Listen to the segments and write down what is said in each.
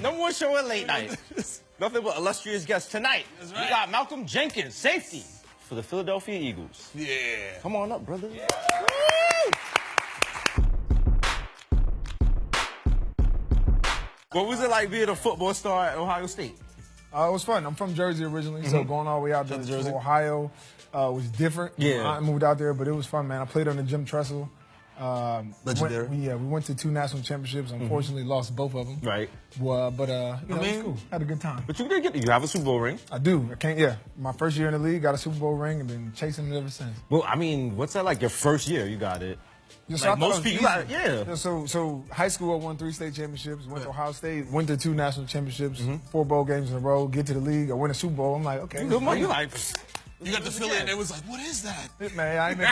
number one show at late night. Nothing but illustrious guests tonight. That's right. We got Malcolm Jenkins, safety for the Philadelphia Eagles. Yeah. Come on up, brother. Yeah. What was it like being a football star at Ohio State? It was fun. I'm from Jersey originally, so going all the way out to Ohio was different. Yeah. I moved out there, but it was fun, man. I played under Jim Tressel. Legendary. We went to 2 national championships. Unfortunately, lost both of them. Right. Well, but it was cool. Had a good time. But you did get, you have a Super Bowl ring. I do. Yeah. My first year in the league, got a Super Bowl ring, and been chasing it ever since. Well, I mean, what's that like? Your first year, you got it. Yeah, like most people, yeah. So high school, I won 3 state championships. Went to Ohio State, went to 2 national championships, 4 bowl games in a row. Get to the league, I win a Super Bowl. I'm like, okay. You like, you got the Philly, and it was like, what is that? Man, I ain't been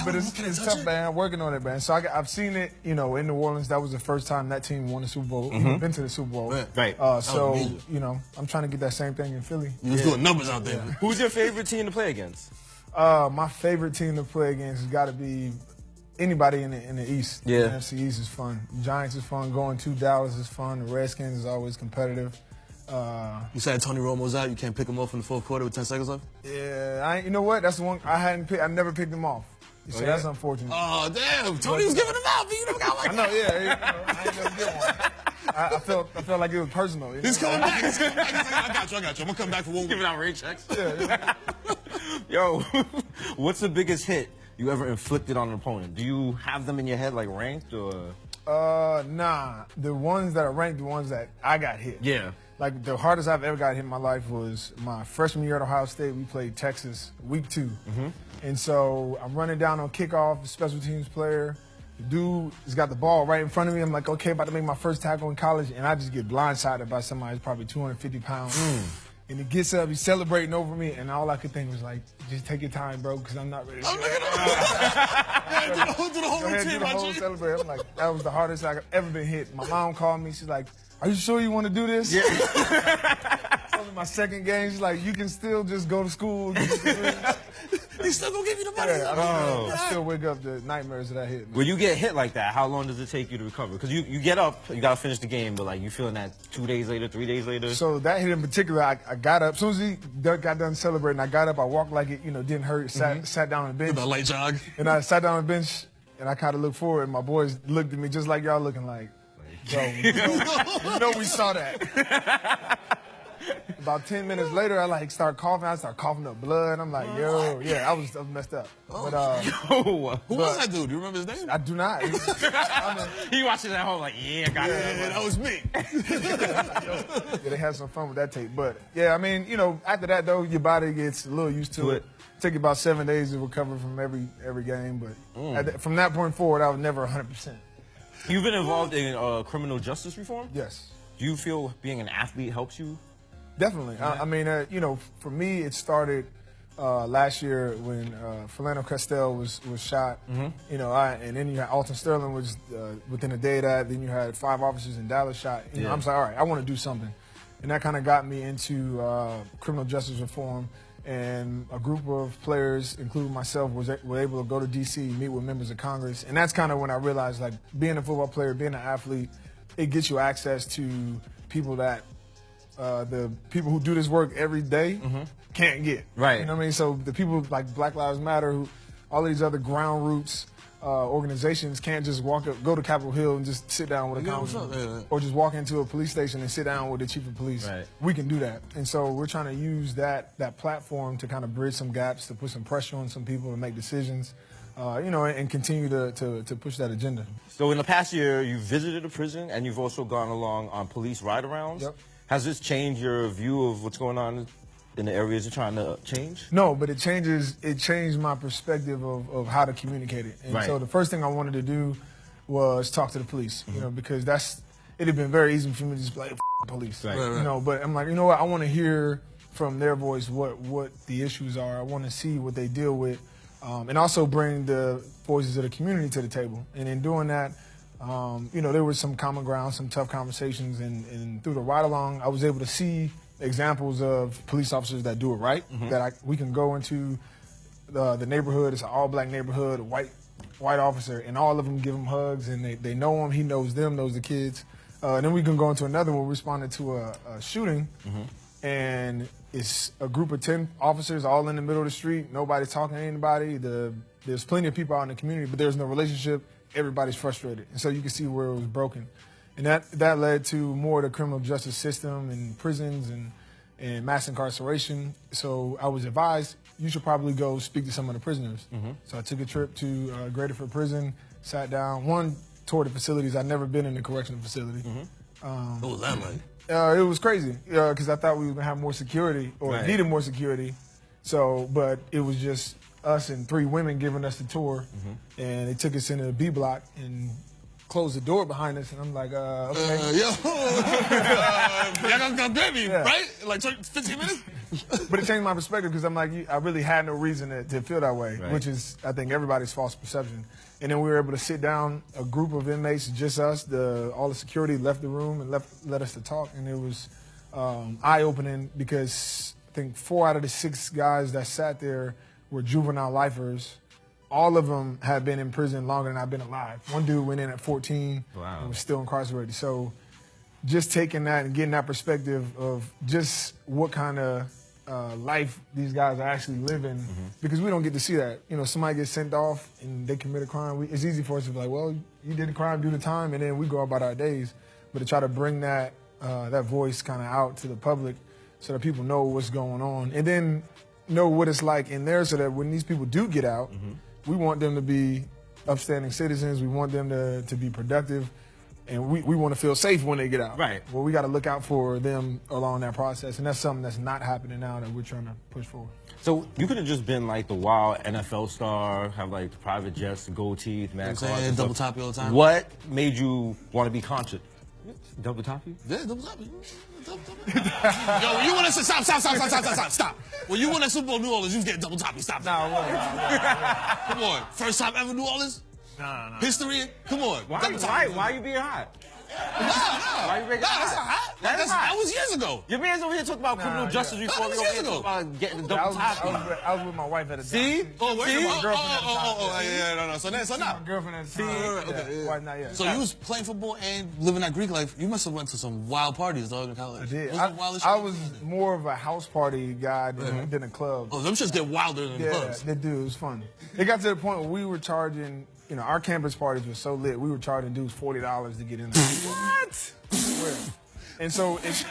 But it's tough, man. Working on it, man. So I've seen it, in New Orleans. That was the first time that team won the Super Bowl. Been to the Super Bowl. Right. I'm trying to get that same thing in Philly. You was doing numbers out there. Yeah. Who's your favorite team to play against? My favorite team to play against has got to be anybody in the East. Yeah. The NFC East is fun. Giants is fun. Going to Dallas is fun. The Redskins is always competitive. You said Tony Romo's out. You can't pick him off in the 4th quarter with 10 seconds left? Yeah. You know what? That's the one I hadn't picked. I never picked him off. So that's unfortunate. Oh, damn. Tony was giving him out, but you never got one. I know, yeah. I ain't never get one. I felt like it was personal. He's coming back. I got you. I'm going to come back for 1 week. Giving out rain checks. Yeah. Yo, what's the biggest hit you ever inflicted on an opponent? Do you have them in your head, like ranked, or? Nah. The ones that are ranked, the ones that I got hit. Yeah. Like, the hardest I've ever got hit in my life was my freshman year at Ohio State. We played Texas week 2. And so I'm running down on kickoff, the special teams player. The dude has got the ball right in front of me. I'm like, okay, about to make my first tackle in college, and I just get blindsided by somebody who's probably 250 pounds. And he gets up, he's celebrating over me, and all I could think was like, just take your time, bro, because I'm not ready to do the whole routine, my G. Celebrate. I'm like, that was the hardest I've ever been hit. My mom called me. She's like, are you sure you want to do this? Yeah. Only my second game. She's like, you can still just go to school. He's still going to give you the money. Yeah, I still wake up to nightmares of that hit. Man. When you get hit like that, how long does it take you to recover? Because you get up, you got to finish the game, but like you feeling that 2 days later, 3 days later? So that hit in particular, I got up. As soon as he got done celebrating, I got up, I walked like it, didn't hurt, sat down on the bench. That light jog. And I sat down on the bench, and I kind of looked forward, and my boys looked at me just like y'all looking like, bro, you know we saw that. About 10 minutes later, I start coughing. I start coughing up blood. I'm like, yo, yeah, I was messed up. Oh. But, who was that dude? Do you remember his name? I do not. He watching at home like, yeah, I got it. Yeah, that was me. Yeah, they had some fun with that tape. But, yeah, I mean, after that, though, your body gets a little used to it. Take about 7 days to recover from every game. But from that point forward, I was never 100%. You've been involved in criminal justice reform? Yes. Do you feel being an athlete helps you? Definitely. Yeah. I mean, for me, it started last year when Philando Castile was shot. And then you had Alton Sterling was within a day of that. Then you had 5 officers in Dallas shot. I'm like, all right, I want to do something. And that kind of got me into criminal justice reform. And a group of players, including myself, were able to go to D.C., meet with members of Congress. And that's kind of when I realized, like, being a football player, being an athlete, it gets you access to people that the people who do this work every day can't get. Right. You know what I mean? So the people like Black Lives Matter, all these other ground roots organizations can't just go to Capitol Hill and just sit down with a congressman, or just walk into a police station and sit down with the chief of police. Right. We can do that. And so we're trying to use that platform to kind of bridge some gaps, to put some pressure on some people to make decisions, and continue to push that agenda. So in the past year, you visited a prison, and you've also gone along on police ride-arounds. Yep. Has this changed your view of what's going on in the areas you're trying to change? No, but it changed my perspective of how to communicate it. And so the first thing I wanted to do was talk to the police, because it had been very easy for me to just be like, police. Right. But I'm like, you know what, I want to hear from their voice what the issues are. I want to see what they deal with, and also bring the voices of the community to the table. And in doing that, there was some common ground, some tough conversations, and through the ride-along, I was able to see examples of police officers that do it right, that we can go into the neighborhood. It's an all-black neighborhood, a white white officer, and all of them give him hugs, and they know him. He knows them, knows the kids. And then we can go into another one. We responded to a shooting, and it's a group of 10 officers all in the middle of the street. Nobody's talking to anybody. There's plenty of people out in the community, but there's no relationship. Everybody's frustrated. And so you can see where it was broken. And that led to more of the criminal justice system and prisons and mass incarceration. So I was advised, you should probably go speak to some of the prisoners. So I took a trip to Graterford Prison, sat down, toured the facilities. I'd never been in a correctional facility. What was that like? It was crazy because I thought we were going to have more security or needed more security. So, but it was just us and 3 women giving us the tour. And they took us into the B block and closed the door behind us. And I'm like, okay. Y'all got baby, right? Like 15 minutes? But it changed my perspective because I'm like, I really had no reason to feel that way, which is, I think, everybody's false perception. And then we were able to sit down, a group of inmates, just us, all the security left the room and let us to talk. And it was eye-opening because I think 4 out of the 6 guys that sat there were juvenile lifers. All of them had been in prison longer than I've been alive. One dude went in at 14 and was still incarcerated. So just taking that and getting that perspective of just what kind of life these guys are actually living, because we don't get to see that. You know, somebody gets sent off and they commit a crime. It's easy for us to be like, well, you did a crime, do the time, and then we go about our days. But to try to bring that voice kind of out to the public so that people know what's going on, and then know what it's like in there so that when these people do get out, we want them to be upstanding citizens. We want them to be productive. And we want to feel safe when they get out. Right. Well, we got to look out for them along that process. And that's something that's not happening now that we're trying to push forward. So you could have just been like the wild NFL star, have like the private jets, the gold teeth, mad cars. Yeah, double top you all the time. What made you want to be conscious? Double top you? Yeah, double top you. Yo, you want to stop. When you won that Super Bowl New Orleans, you was getting double top. Stop. No. Come on. First time ever New Orleans? No. History? Come on. Why are you being hot? Why you that's not hot. That was years ago. Your man's over here talking about criminal justice reform. That was years ago. About getting the double top. I was with my wife at the time. See? My girlfriend at the time. Yeah, no. So now. My girlfriend at the time. Okay. Wife not yet. So you was playing football and living that Greek life. You must have went to some wild parties, dog, in college. I did. Was I was more of a house party guy than a club. Oh, them shits get wilder than the clubs. Yeah, they do. It was fun. It got to the point where we were charging, our campus parties were so lit, we were charging dudes $40 to get in there. What? And so this is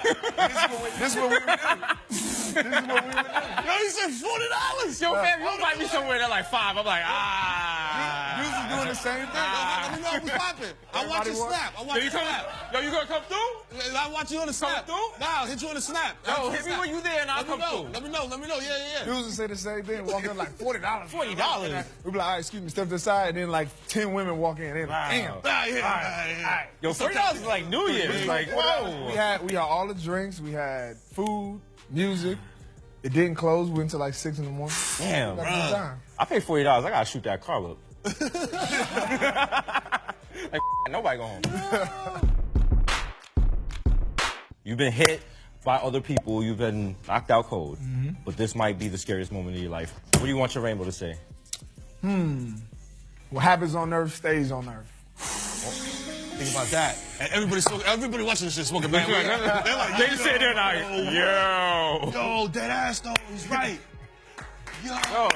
what we would do. Yo, he said $40. Yo, fam, you invite me somewhere they're like $5. I'm like, You was doing the same thing. Let me know what's popping. I watch your snap. Yo, you gonna come through? I watch you on the snap. through? Nah, I'll hit you on the snap. Yo, hit me when you there and I'll come through. Let me know. Yeah. You was to say the same thing, walk in like $40. $40. We'd be like, all right, excuse me, step to the side, and then like 10 women walk in. They're like, damn. All right. Yo, $40 is like New Year's. Like, whoa. We had all the drinks, we had food, music. It didn't close. We went until like 6 in the morning. Damn, time. I paid $40. I gotta shoot that car up. Like, nobody go home. You've been hit by other people. You've been knocked out cold. But this might be the scariest moment of your life. What do you want your rainbow to say? What happens on Earth stays on Earth. Think about that. And everybody watching this shit smoking bad. They're like, They just sit there now. Yo. Yo, dead ass though. He's right. Yo.